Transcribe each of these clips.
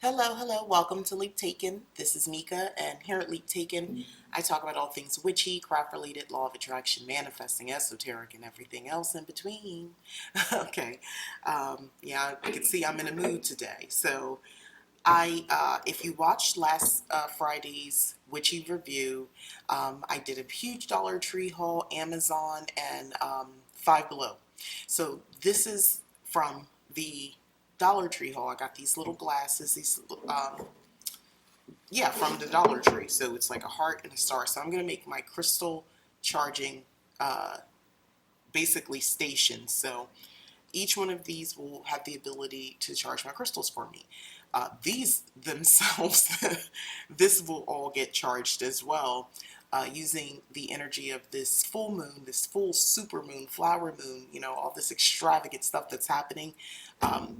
Hello, hello, welcome to Leap Taken. This is Mika, and here at Leap Taken, I talk about all things witchy, craft related, law of attraction, manifesting, esoteric, and everything else in between. Okay, yeah, you can see I'm in a mood today. So, if you watched last Friday's witchy review, I did a huge Dollar Tree haul, Amazon, and Five Below. So, this is from the Dollar Tree haul. I got these little glasses, yeah, from the Dollar Tree. So it's like a heart and a star. So I'm going to make my crystal charging uh, basically stations. So each one of these will have the ability to charge my crystals for me. These themselves, this will all get charged as well using the energy of this full moon, this full super moon, flower moon, all this extravagant stuff that's happening.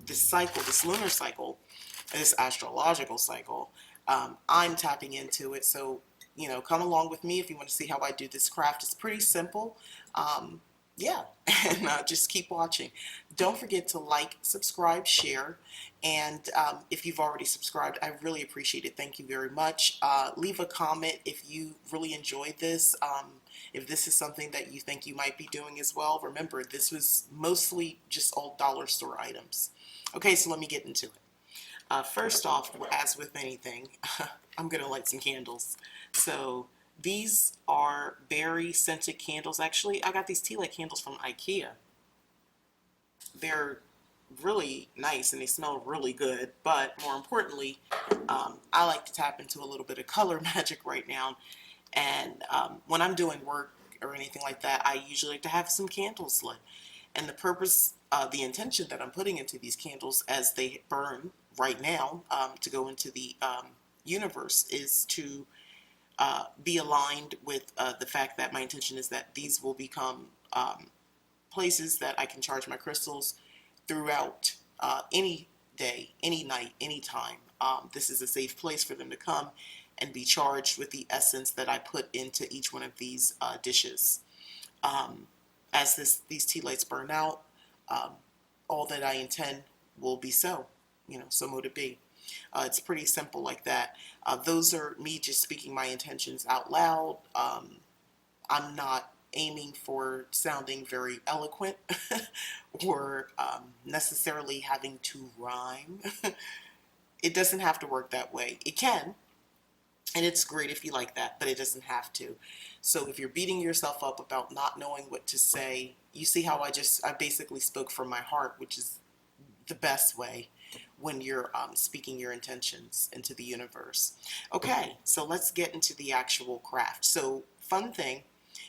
This cycle, this lunar cycle, this astrological cycle, I'm tapping into it. So, come along with me if you want to see how I do this craft. It's pretty simple. Yeah, and just keep watching. Don't forget to like, subscribe, share, and if you've already subscribed, I really appreciate it. Thank you very much. Leave a comment if you really enjoyed this. If this is something that you think you might be doing as well. Remember, this was mostly just all dollar store items. Okay, so let me get into it. First off, as with anything, I'm going to light some candles. So these are berry scented candles. Actually, I got these tea light candles from IKEA. They're really nice and they smell really good, but more importantly, I like to tap into a little bit of color magic right now. And when I'm doing work or anything like that, I usually like to have some candles lit. And the purpose, the intention that I'm putting into these candles as they burn right now to go into the universe is to be aligned with the fact that my intention is that these will become places that I can charge my crystals throughout any day, any night, any time. This is a safe place for them to come and be charged with the essence that I put into each one of these dishes. Um, as these tea lights burn out, um, all that I intend will be so. So mote it be. It's pretty simple like that. Those are me just speaking my intentions out loud. I'm not aiming for sounding very eloquent or necessarily having to rhyme. It doesn't have to work that way. It can, and it's great if you like that, but it doesn't have to. So if you're beating yourself up about not knowing what to say, you see how I basically spoke from my heart, which is the best way when you're speaking your intentions into the universe. Okay, so let's get into the actual craft. So, fun thing,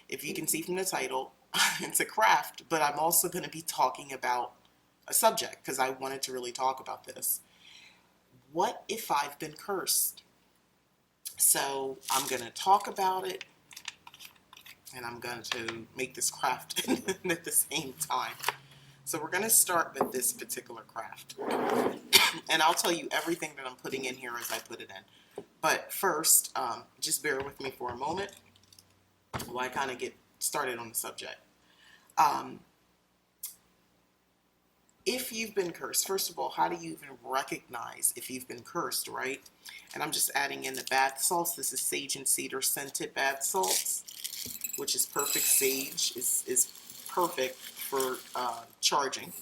if you can see from the title, it's a craft, but I'm also going to be talking about a subject because I wanted to really talk about this. What if I've been cursed? So, I'm going to talk about it and I'm going to make this craft at the same time. So, we're going to start with this particular craft. And I'll tell you everything that I'm putting in here as I put it in. But first, just bear with me for a moment while I kind of get started on the subject. Um, if you've been cursed, first of all, how do you even recognize if you've been cursed, right? And I'm just adding in the bath salts. This is sage and cedar scented bath salts, which is perfect. Sage is perfect for charging.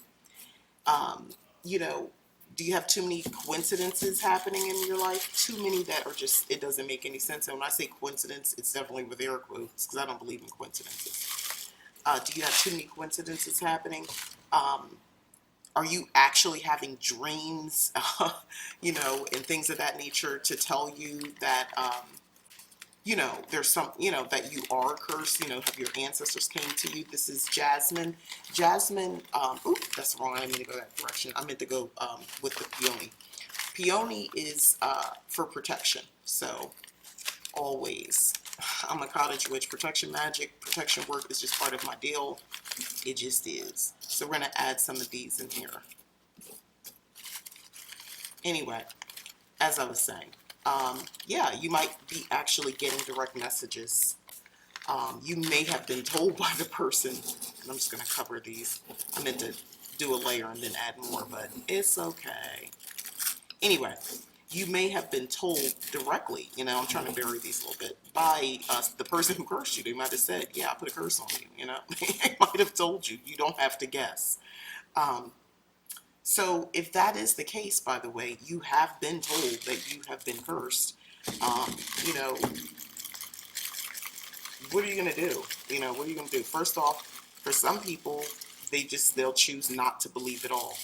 Um, you know, do you have too many coincidences happening in your life? Too many that are just, it doesn't make any sense. And when I say coincidence, it's definitely with air quotes because I don't believe in coincidences. Do you have too many coincidences happening? Um, are you actually having dreams, and things of that nature to tell you that, there's some, that you are cursed, have your ancestors came to you. This is jasmine. Jasmine, that's wrong. I didn't mean to go that direction. I meant to go with the peony. Peony is for protection. So, always. I'm a cottage witch. Protection magic, protection work is just part of my deal. It just is. So, we're going to add some of these in here. Anyway, as I was saying, yeah, you might be actually getting direct messages. You may have been told by the person, and I'm just going to cover these. I meant to do a layer and then add more, but it's okay. Anyway, you may have been told directly, I'm trying to bury these a little bit, by the person who cursed you. They might have said, yeah, I put a curse on you, They might have told you. You don't have to guess. Um, so if that is the case, by the way, you have been told that you have been cursed. Um, you know, what are you going to do? What are you going to do? First off, for some people, they'll choose not to believe at all.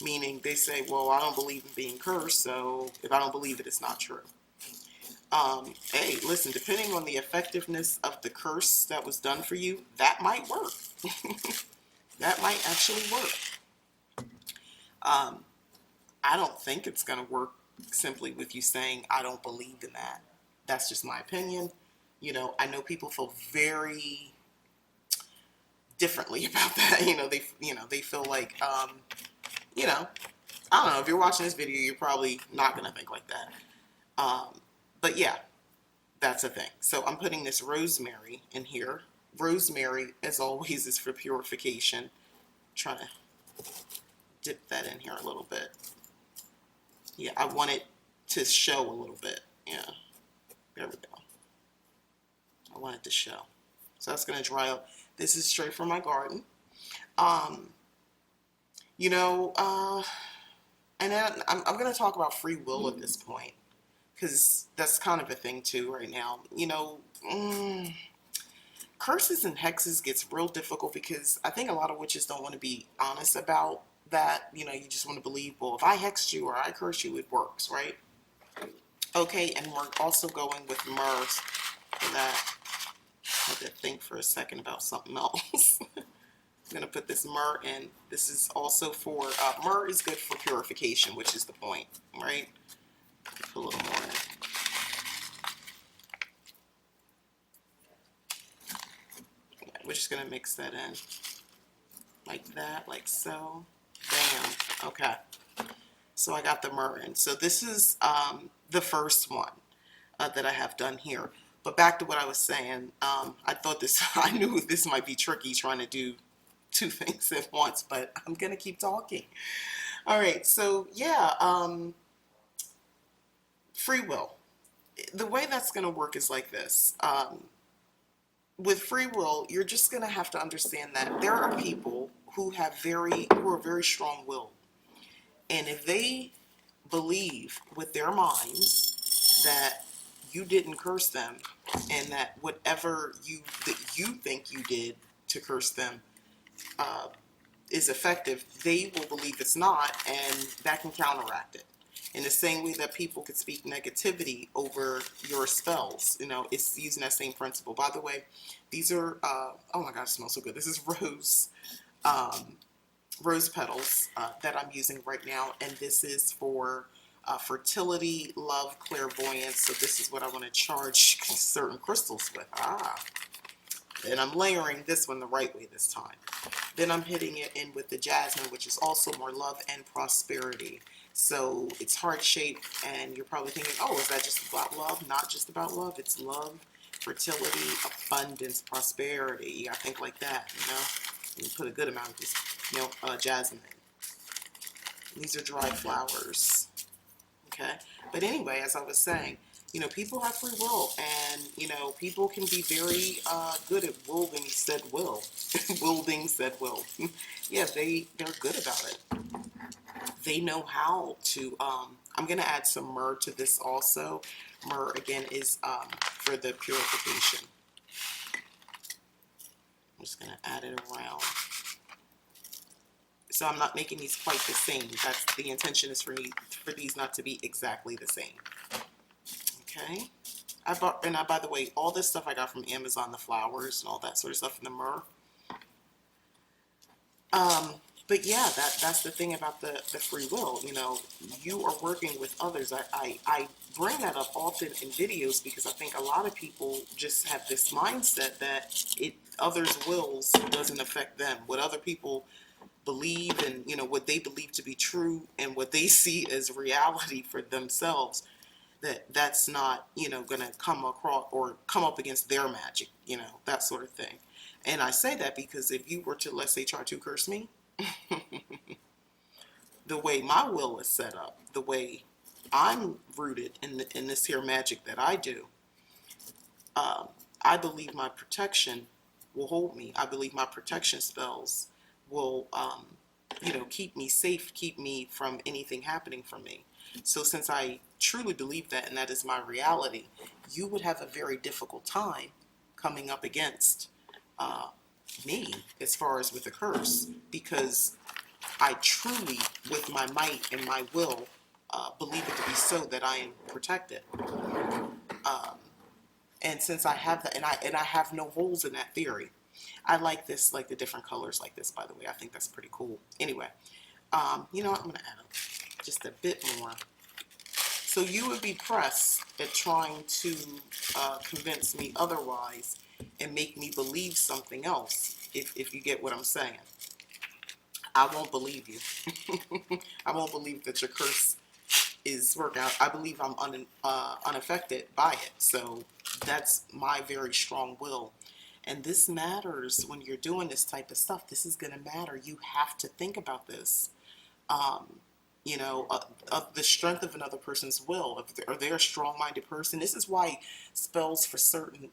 Meaning they say, well, I don't believe in being cursed, so if I don't believe it, it's not true. Hey, listen, depending on the effectiveness of the curse that was done for you, that might work. That might actually work. Um, I don't think it's going to work simply with you saying, I don't believe in that. That's just my opinion. I know people feel very differently about that. They feel like, I don't know, if you're watching this video, you're probably not going to think like that. But yeah, that's a thing. So I'm putting this rosemary in here. Rosemary, as always, is for purification. I'm trying to dip that in here a little bit. Yeah, I want it to show a little bit. Yeah, there we go. I want it to show. So that's going to dry up. This is straight from my garden. And then I'm going to talk about free will at this point, because that's kind of a thing too right now. Curses and hexes gets real difficult because I think a lot of witches don't want to be honest about that. You just want to believe, well, if I hexed you or I curse you, it works, right? Okay, and we're also going with myrrh for that. I had to think for a second about something else. I'm going to put this myrrh in. This is also for, myrrh is good for purification, which is the point, right? Put a little more in. We're just going to mix that in like that, like so. Bam. Okay. So I got the myrrh in. So this is the first one that I have done here. But back to what I was saying, I knew this might be tricky trying to do two things at once, but I'm going to keep talking. All right, so yeah, free will. The way that's going to work is like this. With free will, you're just going to have to understand that there are people who are very strong-willed. And if they believe with their minds that you didn't curse them, and that whatever that you think you did to curse them is effective, they will believe it's not, and that can counteract it. In the same way that people could speak negativity over your spells, it's using that same principle. By the way, these are, oh my gosh, it smells so good. This is rose petals that I'm using right now, and this is for fertility, love, clairvoyance. So this is what I want to charge certain crystals with. And I'm layering this one the right way this time. Then I'm hitting it in with the jasmine, which is also more love and prosperity. So it's heart-shaped, and you're probably thinking, oh, is that just about love? Not just about love. It's love, fertility, abundance, prosperity. You gotta think like that, You put a good amount of this, jasmine. These are dried flowers, okay? But anyway, as I was saying, people have free will, and, people can be very good at wielding said will. Wielding said will. Yeah, they're good about it. They know how to, I'm going to add some myrrh to this also. Myrrh, again, is for the purification. I'm just going to add it around. So I'm not making these quite the same. That's the intention, is for these not to be exactly the same. Okay. By the way, all this stuff I got from Amazon, the flowers and all that sort of stuff, and the myrrh. But yeah, that's the thing about the free will. You are working with others. I bring that up often in videos because I think a lot of people just have this mindset that others' wills doesn't affect them. What other people believe, and what they believe to be true, and what they see as reality for themselves, that's not going to come across or come up against their magic, that sort of thing. And I say that because if you were to, let's say, try to curse me, the way my will is set up, the way I'm rooted in this here magic that I do. I believe my protection will hold me. I believe my protection spells will, keep me safe, keep me from anything happening from me. So since I truly believe that, and that is my reality, you would have a very difficult time coming up against uh, me as far as with a curse, because I truly, with my might and my will, believe it to be so that I am protected. And since I have that, and I have no holes in that theory. I like this, like the different colors like this, by the way. I think that's pretty cool. Anyway, you know what? I'm going to add just a bit more. So you would be pressed at trying to convince me otherwise and make me believe something else, if you get what I'm saying. I won't believe you. I won't believe that your curse is working out. I believe I'm unaffected by it. So that's my very strong will. And this matters when you're doing this type of stuff. This is going to matter. You have to think about this. Um, of the strength of another person's will. If they're a strong-minded person, this is why spells for certain,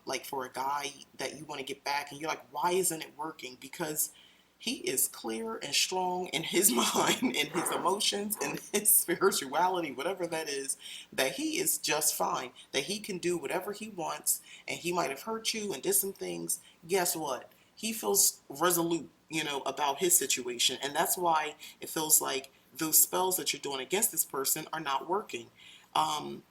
like for a guy that you want to get back, and you're like, why isn't it working? Because he is clear and strong in his mind and his emotions and his spirituality, whatever that is, that he is just fine, that he can do whatever he wants, and he might have hurt you and did some things. Guess what? He feels resolute, about his situation. And that's why it feels like those spells that you're doing against this person are not working. Um,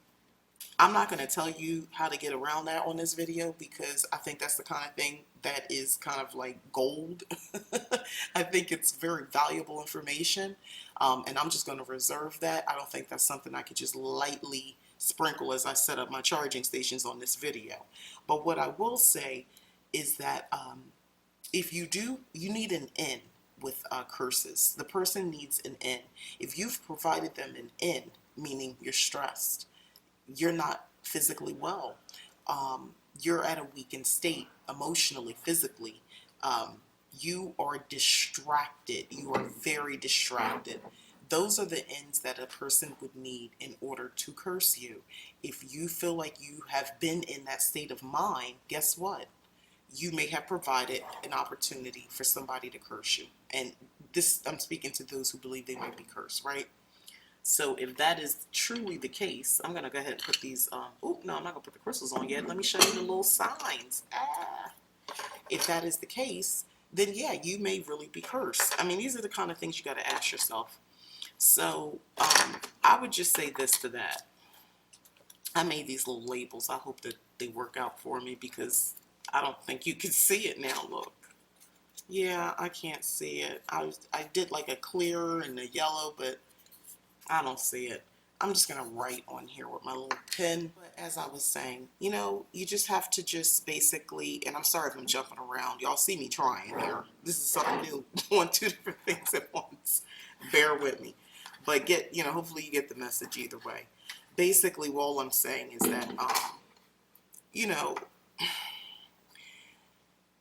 I'm not going to tell you how to get around that on this video, because I think that's the kind of thing that is kind of like gold. I think it's very valuable information, and I'm just going to reserve that. I don't think that's something I could just lightly sprinkle as I set up my charging stations on this video. But what I will say is that if you do, you need an in with curses. The person needs an in. If you've provided them an in, meaning you're stressed, you're not physically well, you're at a weakened state emotionally, physically, you are distracted, you are very distracted. Those are the ends that a person would need in order to curse you. If you feel like you have been in that state of mind, guess what? You may have provided an opportunity for somebody to curse you. And this, I'm speaking to those who believe they might be cursed, right? So if that is truly the case, I'm going to go ahead and put these, oh, no, I'm not going to put the crystals on yet. Let me show you the little signs. If that is the case, then yeah, you may really be cursed. I mean, these are the kind of things you got to ask yourself. So I would just say this to that. I made these little labels. I hope that they work out for me, because I don't think you can see it now. Look. Yeah, I can't see it. I did like a clear and a yellow, but I don't see it. I'm just going to write on here with my little pen. But as I was saying, you just have to just basically, and I'm sorry if I'm jumping around. Y'all see me trying here. This is something new, doing two different things at once. Bear with me. But hopefully you get the message either way. Basically, all I'm saying is that, you know,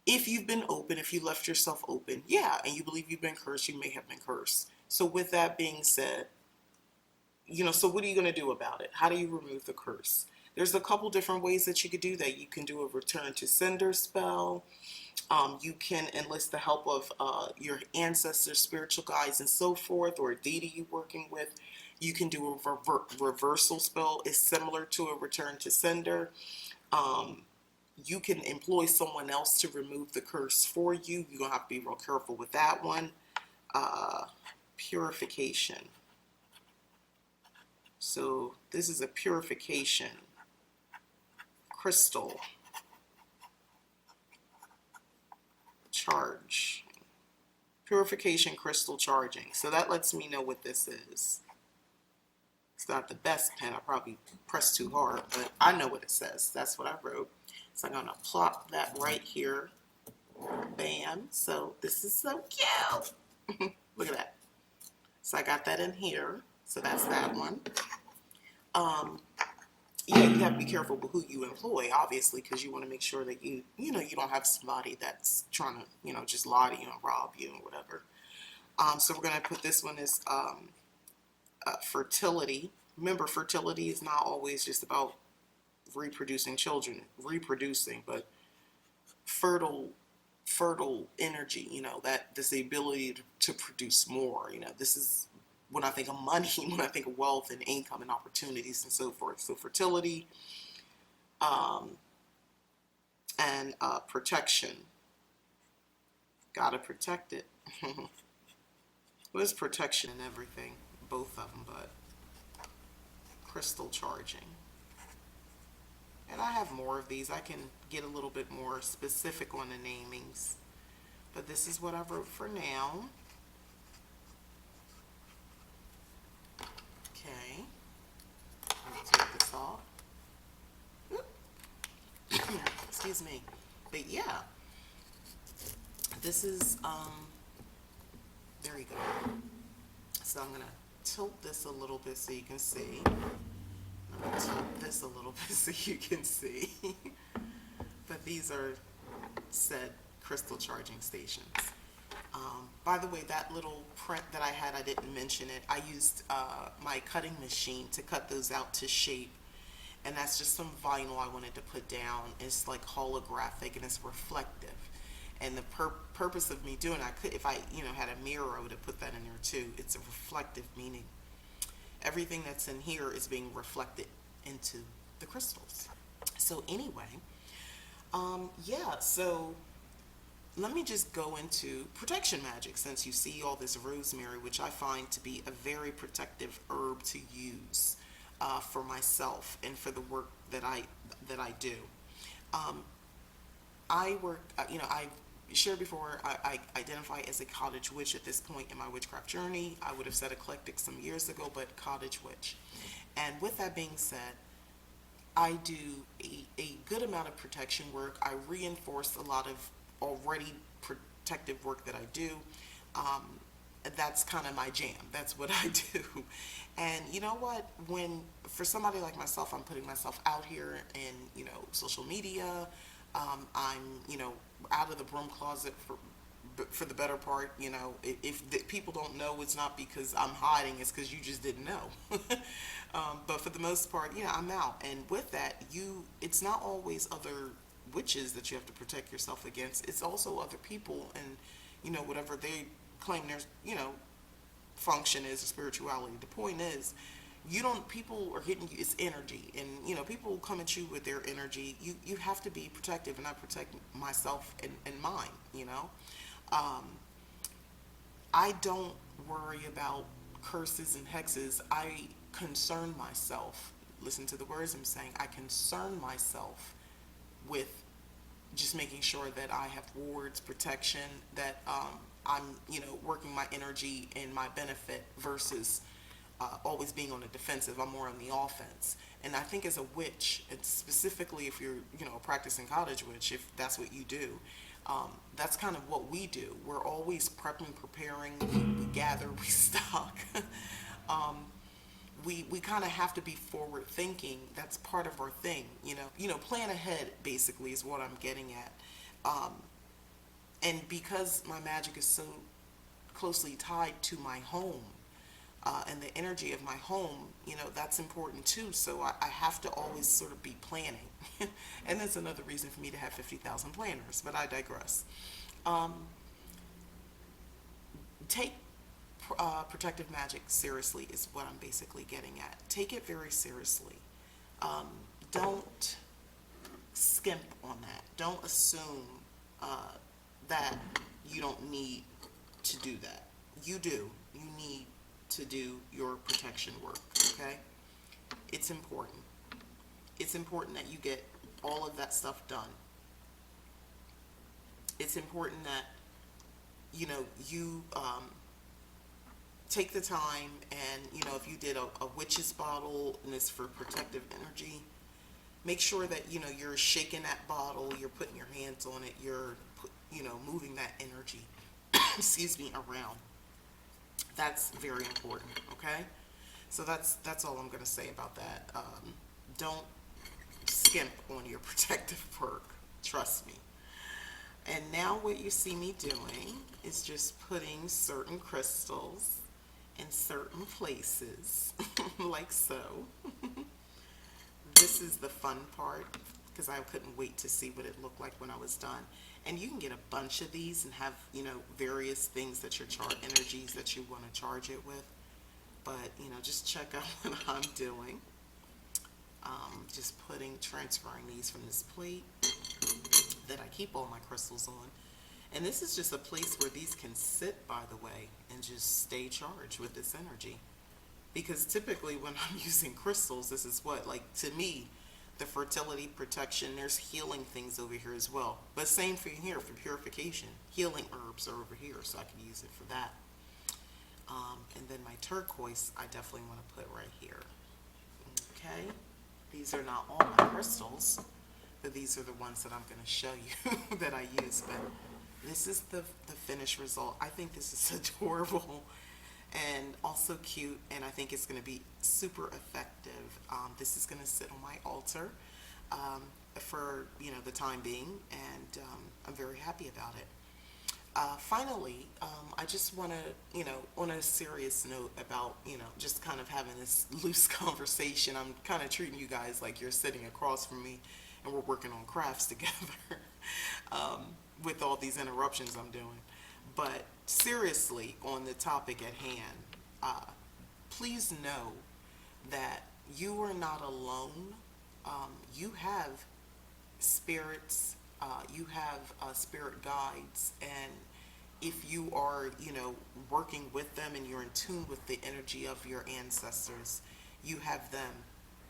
if you've been open, if you left yourself open, yeah, and you believe you've been cursed, you may have been cursed. So with that being said, so what are you going to do about it? How do you remove the curse? There's a couple different ways that you could do that. You can do a return to sender spell. You can enlist the help of your ancestors, spiritual guides, and so forth, or a deity you're working with. You can do a reversal spell. It's similar to a return to sender. You can employ someone else to remove the curse for you. You're going to have to be real careful with that one. Purification. So this is a purification crystal charge. Purification crystal charging. So that lets me know what this is. It's not the best pen. I probably pressed too hard, but I know what it says. That's what I wrote. So I'm going to plop that right here. Bam. So this is so cute. Look at that. So I got that in here. So that's that one. Yeah, you have to be careful with who you employ, obviously, because you want to make sure that you don't have somebody that's trying to, just lie to you and rob you and whatever. So we're going to put this one as fertility. Remember, fertility is not always just about reproducing children, reproducing, but fertile energy, that this ability to produce more. This is when I think of money, when I think of wealth and income and opportunities and so forth. So fertility, um, and protection. Gotta protect it. There's protection in everything, both of them, but crystal charging. And I have more of these. I can get a little bit more specific on the namings, but this is what I wrote for now. Okay, let me take this off. Excuse me. But yeah, this is, there you go. So I'm gonna tilt this a little bit so you can see. I'm gonna tilt this a little bit so you can see. But these are said crystal charging stations. By the way, that little print that I had, I didn't mention it. I used my cutting machine to cut those out to shape. And that's just some vinyl I wanted to put down. It's like holographic and it's reflective. And the purpose of me doing, I could, if I, had a mirror, I would have put that in there too. It's a reflective meaning. Everything that's in here is being reflected into the crystals. So anyway, yeah, so let me just go into protection magic, since you see all this rosemary, which I find to be a very protective herb to use for myself and for the work that I do. I work, I shared before, I identify as a cottage witch at this point in my witchcraft journey. I would have said eclectic some years ago, but cottage witch. And with that being said, I do a good amount of protection work. I reinforce a lot of already protective work that I do. Um, that's kind of my jam. That's what I do. And you know what? When, for somebody like myself, I'm putting myself out here in, social media. I'm, out of the broom closet for the better part. If the people don't know, it's not because I'm hiding, it's because you just didn't know. But for the most part, I'm out. And with that, it's not always other witches that you have to protect yourself against. It's also other people and, whatever they claim their, function is, spirituality. The point is, people are hitting you, it's energy. And, people come at you with their energy. You have to be protective, and I protect myself and mine, I don't worry about curses and hexes. I concern myself. Listen to the words I'm saying. I concern myself with just making sure that I have wards, protection, that I'm, working my energy in my benefit versus always being on the defensive. I'm more on the offense. And I think as a witch, and specifically if you're, a practicing cottage witch, if that's what you do, that's kind of what we do. We're always prepping, preparing, we gather, we stock. We kind of have to be forward thinking. That's part of our thing, plan ahead basically is what I'm getting at. And because my magic is so closely tied to my home, and the energy of my home, that's important too. So I have to always sort of be planning. And that's another reason for me to have 50,000 planners, but I digress. Take protective magic seriously is what I'm basically getting at. Take it very seriously. Don't skimp on that. Don't assume that you don't need to do that. You do. You need to do your protection work, okay? It's important. It's important that you get all of that stuff done. It's important that, you take the time and, if you did a witch's bottle and it's for protective energy, make sure that, you're shaking that bottle, you're putting your hands on it, you're, moving that energy, excuse me, around. That's very important, okay? So that's all I'm going to say about that. Don't skimp on your protective work. Trust me. And now what you see me doing is just putting certain crystals in certain places, like so. This is the fun part because I couldn't wait to see what it looked like when I was done. And you can get a bunch of these and have, various things that you're energies that you want to charge it with. But, just check out what I'm doing. Just transferring these from this plate that I keep all my crystals on. And this is just a place where these can sit, by the way, and just stay charged with this energy. Because typically when I'm using crystals, this is what, like, to me, the fertility protection, there's healing things over here as well. But same thing here for purification. Healing herbs are over here, so I can use it for that. And then my turquoise, I definitely want to put right here. Okay, these are not all my crystals, but these are the ones that I'm going to show you that I use. But this is the finished result. I think this is adorable and also cute, and I think it's going to be super effective. This is going to sit on my altar for the time being, and I'm very happy about it. Finally, I just want to, on a serious note about, just kind of having this loose conversation. I'm kind of treating you guys like you're sitting across from me and we're working on crafts together with all these interruptions I'm doing. But seriously, on the topic at hand, please know that you are not alone. You have spirits, you have spirit guides, and if you are, working with them and you're in tune with the energy of your ancestors, you have them.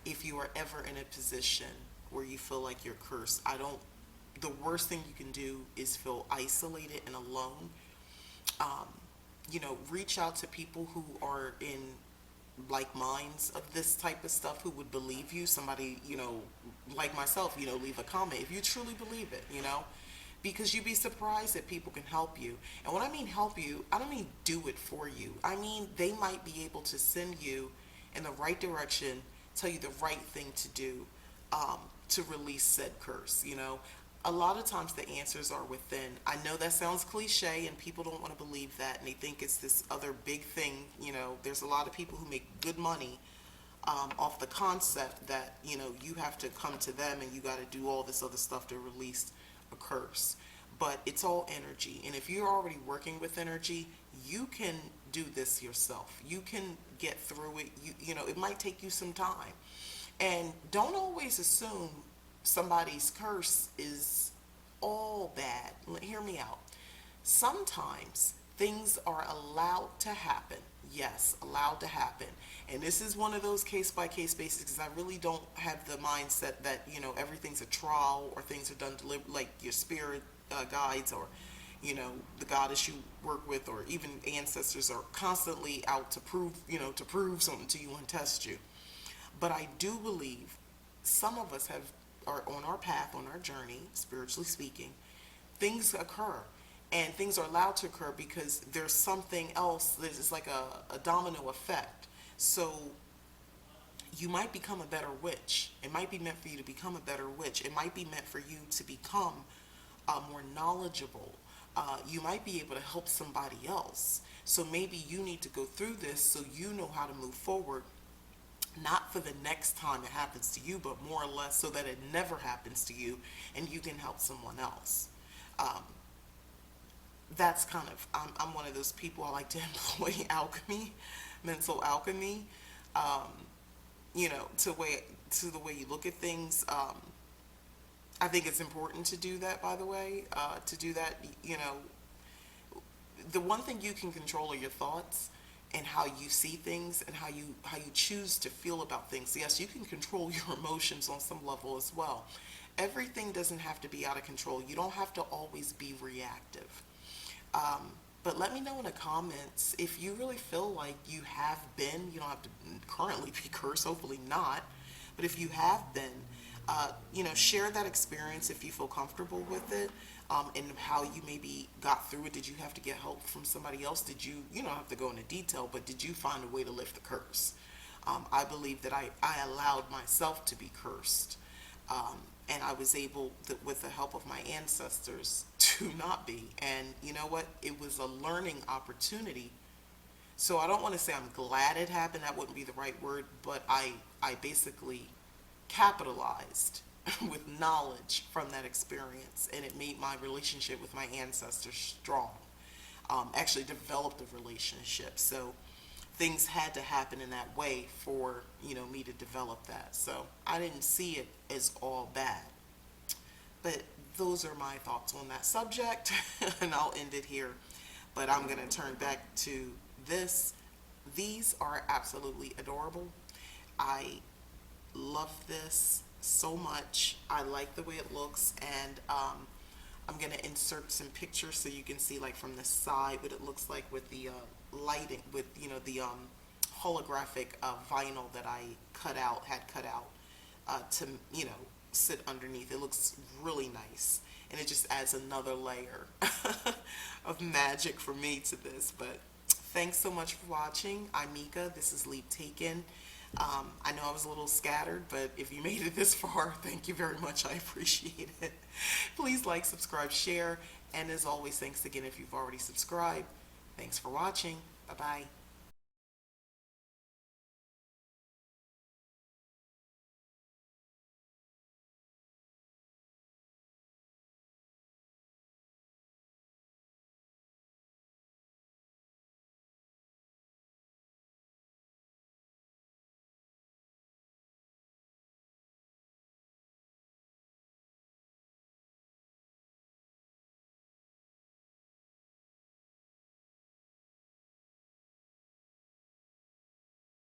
If you are ever in a position where you feel like you're cursed, the worst thing you can do is feel isolated and alone. Reach out to people who are in like minds of this type of stuff, who would believe you. Somebody, like myself, leave a comment if you truly believe it, because you'd be surprised that people can help you. And when I mean help you, I don't mean do it for you. I mean, they might be able to send you in the right direction, tell you the right thing to do, to release said curse. A lot of times the answers are within. I know that sounds cliche and people don't want to believe that, and they think it's this other big thing. There's a lot of people who make good money off the concept that, you have to come to them and you got to do all this other stuff to release a curse. But it's all energy. And if you're already working with energy, you can do this yourself. You can get through it. It might take you some time. And don't always assume somebody's curse is all bad. Hear me out. Sometimes things are allowed to happen. Yes, allowed to happen. And this is one of those case by case basis, because I really don't have the mindset that, everything's a trial or things are done like your spirit guides, or, the goddess you work with, or even ancestors are constantly out to prove, something to you and test you. But I do believe some of us are on our path, on our journey, spiritually speaking. Things occur, and things are allowed to occur because there's something else. It's like a domino effect. So you might become a better witch. It might be meant for you to become a better witch. It might be meant for you to become more knowledgeable. You might be able to help somebody else. So maybe you need to go through this so you know how to move forward, not for the next time it happens to you, but more or less so that it never happens to you and you can help someone else. That's kind of, I'm one of those people. I like to employ alchemy, mental alchemy, to the way you look at things. I think it's important to do that, by the way, to do that. The one thing you can control are your thoughts and how you see things and how you choose to feel about things. Yes, you can control your emotions on some level as well. Everything doesn't have to be out of control. You don't have to always be reactive. But let me know in the comments if you really feel like you have been. You don't have to currently be cursed, hopefully not. But if you have been, share that experience if you feel comfortable with it, and how you maybe got through it. Did you have to get help from somebody else? Did you don't have to go into detail, but did you find a way to lift the curse? I believe that I allowed myself to be cursed. And I was able, with the help of my ancestors, to not be. And you know what? It was a learning opportunity So I don't want to say I'm glad it happened. That wouldn't be the right word, but I basically capitalized with knowledge from that experience, and it made my relationship with my ancestors strong. Actually developed a relationship. So things had to happen in that way for me to develop that. So I didn't see it as all bad. But those are my thoughts on that subject, and I'll end it here. But I'm going to turn back to this. These are absolutely adorable. I love this so much. I like the way it looks, and I'm going to insert some pictures so you can see, like, from the side what it looks like with the lighting, with the holographic vinyl that I had cut out to sit underneath. It looks really nice, and it just adds another layer of magic for me to this. But thanks so much for watching. I'm Mika. This is Leap Taken. I know I was a little scattered, but if you made it this far, thank you very much. I appreciate it. Please like, subscribe, share, and as always, thanks again if you've already subscribed. Thanks for watching. Bye-bye.